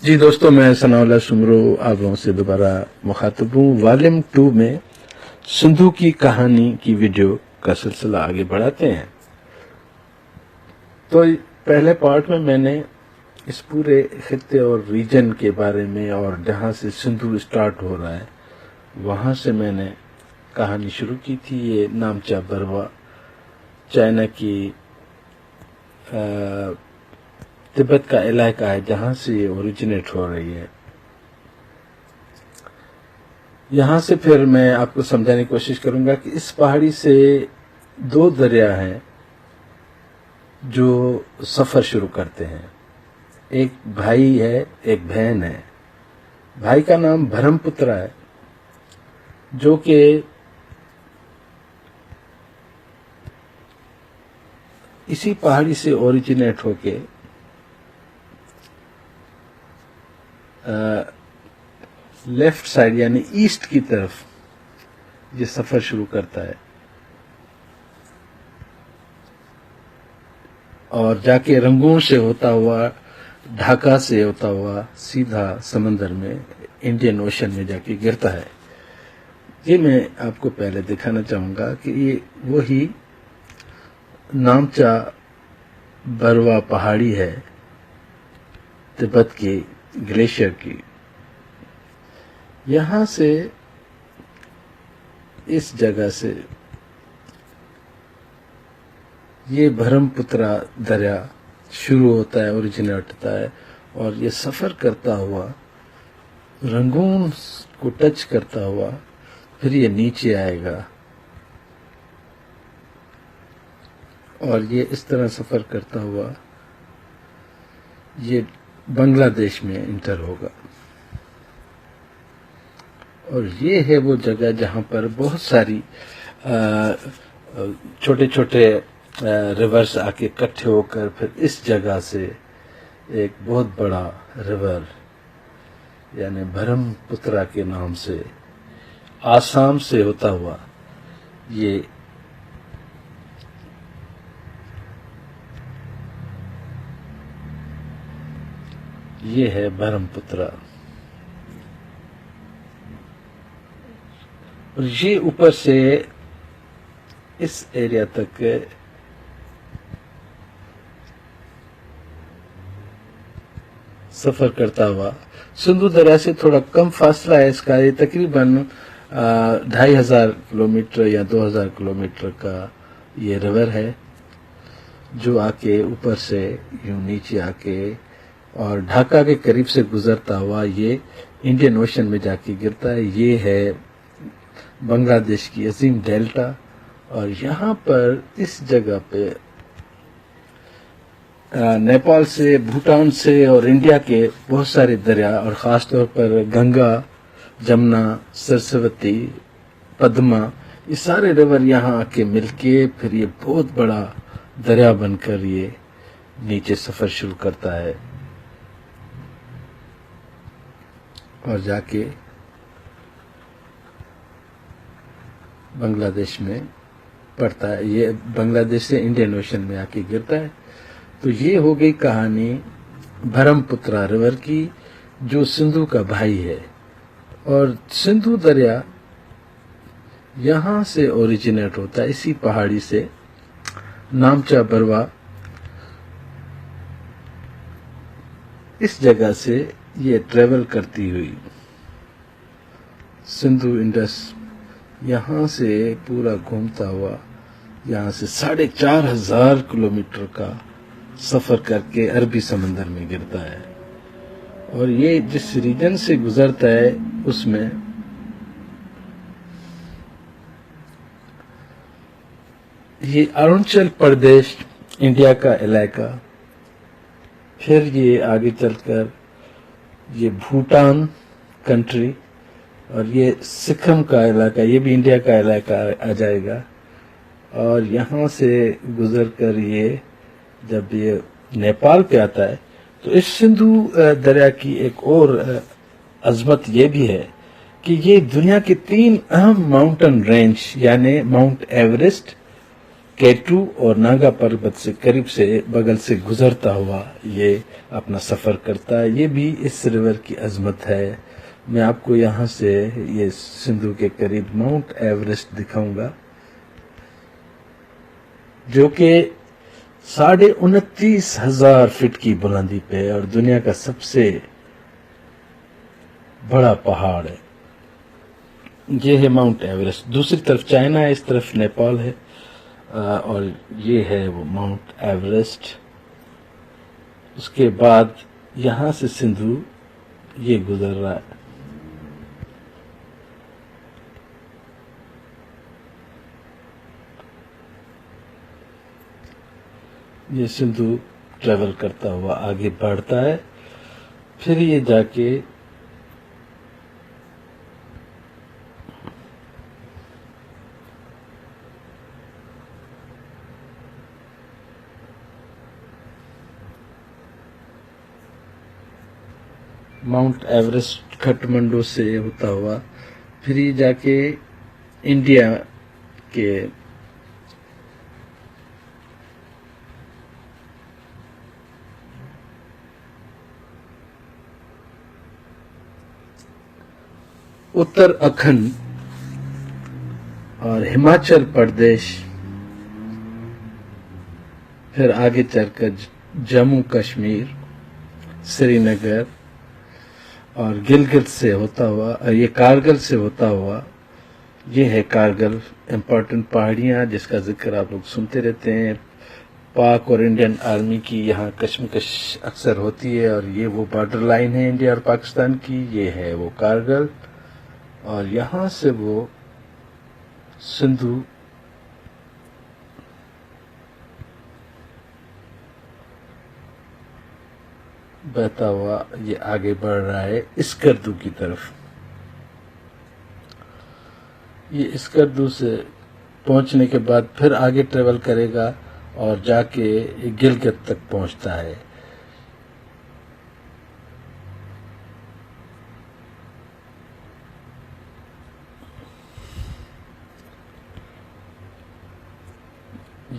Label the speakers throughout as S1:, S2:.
S1: जी दोस्तों, मैं सनाउल्लाह शुमरो आप लोगों से दोबारा मुखातब हूँ। वॉल्यूम 2 में सिंधु की कहानी की वीडियो का सिलसिला आगे बढ़ाते हैं। तो पहले पार्ट में मैंने इस पूरे खित्ते और रीजन के बारे में और जहाँ से सिंधु स्टार्ट हो रहा है वहाँ से मैंने कहानी शुरू की थी। ये नामचा बरवा चाइना की तिब्बत का इलाका है जहाँ से ये ओरिजिनेट हो रही है। यहाँ से फिर मैं आपको समझाने की कोशिश करूंगा कि इस पहाड़ी से दो दरिया हैं जो सफर शुरू करते हैं। एक भाई है, एक बहन है। भाई का नाम ब्रह्मपुत्र है जो कि इसी पहाड़ी से ओरिजिनेट होके लेफ्ट साइड यानी ईस्ट की तरफ ये सफर शुरू करता है और जाके रंगून से होता हुआ, ढाका से होता हुआ सीधा समंदर में इंडियन ओशन में जाके गिरता है। ये मैं आपको पहले दिखाना चाहूंगा कि ये वही नामचा बरवा पहाड़ी है तिब्बत की ग्लेशियर की। यहां से इस जगह से ये ब्रह्मपुत्रा दरिया शुरू होता है, ओरिजिनेट होता है और ये सफर करता हुआ रंगून को टच करता हुआ फिर ये नीचे आएगा और ये इस तरह सफर करता हुआ ये बांग्लादेश में इंटर होगा। और ये है वो जगह जहां पर बहुत सारी छोटे छोटे रिवर्स आके इकट्ठे होकर फिर इस जगह से एक बहुत बड़ा रिवर यानी ब्रह्मपुत्रा के नाम से आसाम से होता हुआ ये है ब्रह्मपुत्रा। और ये ऊपर से इस एरिया तक सफर करता हुआ सिंधु दरिया से थोड़ा कम फासला है इसका। ये तकरीबन 2500 किलोमीटर या 2000 किलोमीटर का ये रिवर है जो आके ऊपर से यूं नीचे आके और ढाका के करीब से गुजरता हुआ ये इंडियन ओशन में जाके गिरता है। ये है बांग्लादेश की अजीम डेल्टा और यहाँ पर इस जगह पे नेपाल से, भूटान से और इंडिया के बहुत सारे दरिया और ख़ास तौर पर गंगा, जमुना, सरस्वती, पद्मा, ये सारे रिवर यहाँ आके मिलके फिर ये बहुत बड़ा दरिया बनकर ये नीचे सफ़र शुरू करता है और जाके बांग्लादेश में पड़ता है। ये बांग्लादेश से इंडियन ओशन में आके गिरता है। तो ये हो गई कहानी ब्रह्मपुत्रा रिवर की जो सिंधु का भाई है। और सिंधु दरिया यहाँ से ओरिजिनेट होता है, इसी पहाड़ी से नामचा बरवा इस जगह से ये ट्रेवल करती हुई सिंधु इंडस यहाँ से पूरा घूमता हुआ यहाँ से 4500 किलोमीटर का सफर करके अरबी समंदर में गिरता है। और ये जिस रीजन से गुजरता है उसमें ये अरुणाचल प्रदेश इंडिया का इलाका, फिर ये आगे चलकर ये भूटान कंट्री और ये सिक्किम का इलाका, ये भी इंडिया का इलाका आ जाएगा। और यहाँ से गुजरकर ये जब ये नेपाल पे आता है तो इस सिंधु दरिया की एक और अजमत ये भी है कि ये दुनिया के 3 अहम माउंटेन रेंज यानी माउंट एवरेस्ट, केटू और नागा पर्वत से करीब से बगल से गुजरता हुआ ये अपना सफर करता है। ये भी इस रिवर की अजमत है। मैं आपको यहाँ से ये सिंधु के करीब माउंट एवरेस्ट दिखाऊंगा, जो कि 29,500 फीट की बुलंदी पे है और दुनिया का सबसे बड़ा पहाड़ है। ये है माउंट एवरेस्ट। दूसरी तरफ चाइना है, इस तरफ नेपाल है, और ये है वो माउंट एवरेस्ट। उसके बाद यहां से सिंधु ये गुजर रहा है। ये सिंधु ट्रेवल करता हुआ आगे बढ़ता है, फिर ये जाके माउंट एवरेस्ट काठमांडू से होता हुआ फिर ये जाके इंडिया के उत्तराखंड और हिमाचल प्रदेश, फिर आगे चलकर जम्मू कश्मीर, श्रीनगर और गिलगित से होता हुआ, ये कारगिल से होता हुआ, ये है कारगिल। इम्पोर्टेंट पहाड़ियाँ जिसका जिक्र आप लोग सुनते रहते हैं। पाक और इंडियन आर्मी की यहाँ कश्मकश अक्सर होती है, और ये वो बॉर्डर लाइन है इंडिया और पाकिस्तान की। ये है वो कारगिल, और यहाँ से वो सिंधु बहता हुआ ये आगे बढ़ रहा है स्कर्दू की तरफ। ये स्कर्दू से पहुंचने के बाद फिर आगे ट्रेवल करेगा और जाके गिलगित तक पहुंचता है।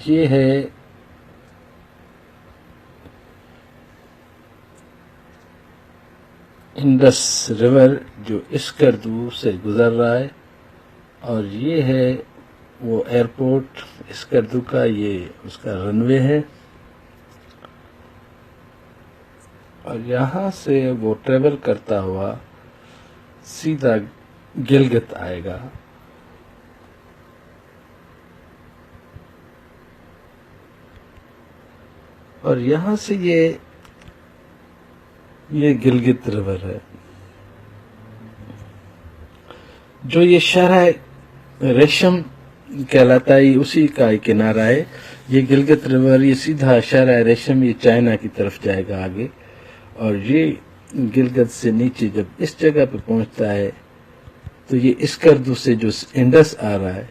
S1: ये है इंडस रिवर जो स्कर्दू से गुजर रहा है, और ये है वो एयरपोर्ट स्कर्दू का, ये उसका रनवे है, और यहाँ से वो ट्रेवल करता हुआ सीधा गिलगित आएगा। और यहाँ से ये गिलगित रिवर है, जो ये शहर रेशम कहलाता है, उसी का किनारा है। ये गिलगित रिवर ये सीधा शहर रेशम ये चाइना की तरफ जाएगा आगे, और ये गिलगित से नीचे जब इस जगह पे पहुंचता है तो ये स्कर्दू से जो इंडस आ रहा है,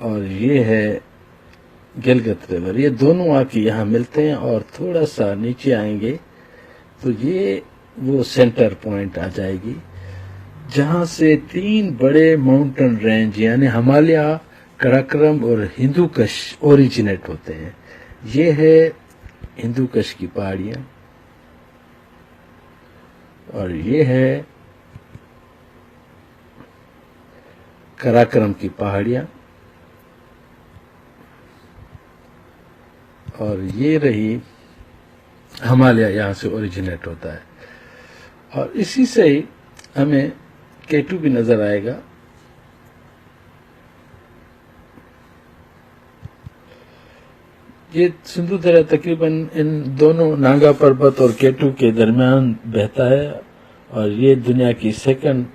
S1: और ये है गिलगित रिवर। ये दोनों आके यहाँ मिलते हैं, और थोड़ा सा नीचे आएंगे तो ये वो सेंटर पॉइंट आ जाएगी, जहां से 3 बड़े माउंटेन रेंज यानी हिमालय, कराकोरम और हिंदुकुश ओरिजिनेट होते हैं। ये है हिंदुकुश की पहाड़ियां, और ये है कराकोरम की पहाड़ियां, और ये रही हिमालय, यहां से ओरिजिनेट होता है। और इसी से ही हमें केटू भी नजर आएगा। ये सिंधु दरिया तकरीबन इन दोनों नागा पर्वत और केटू के दरमियान बहता है, और ये दुनिया की सेकंड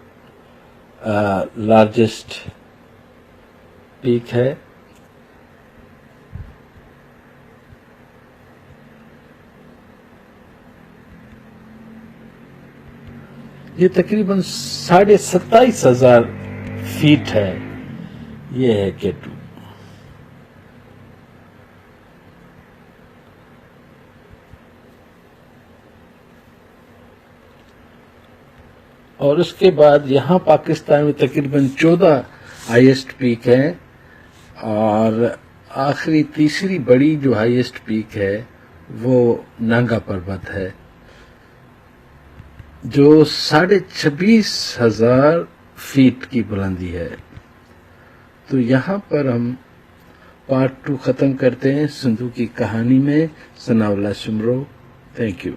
S1: लार्जेस्ट पीक है। ये तकरीबन 27,500 फीट है। ये है केटू। और उसके बाद यहाँ पाकिस्तान में तकरीबन 14 हाईएस्ट पीक हैं, और आखिरी तीसरी बड़ी जो हाईएस्ट पीक है वो नांगा पर्वत है जो 26,500 फीट की बुलंदी है। तो यहाँ पर हम पार्ट 2 खत्म करते हैं सिंधु की कहानी में। सनाउल्लाह शुमरो। Thank you.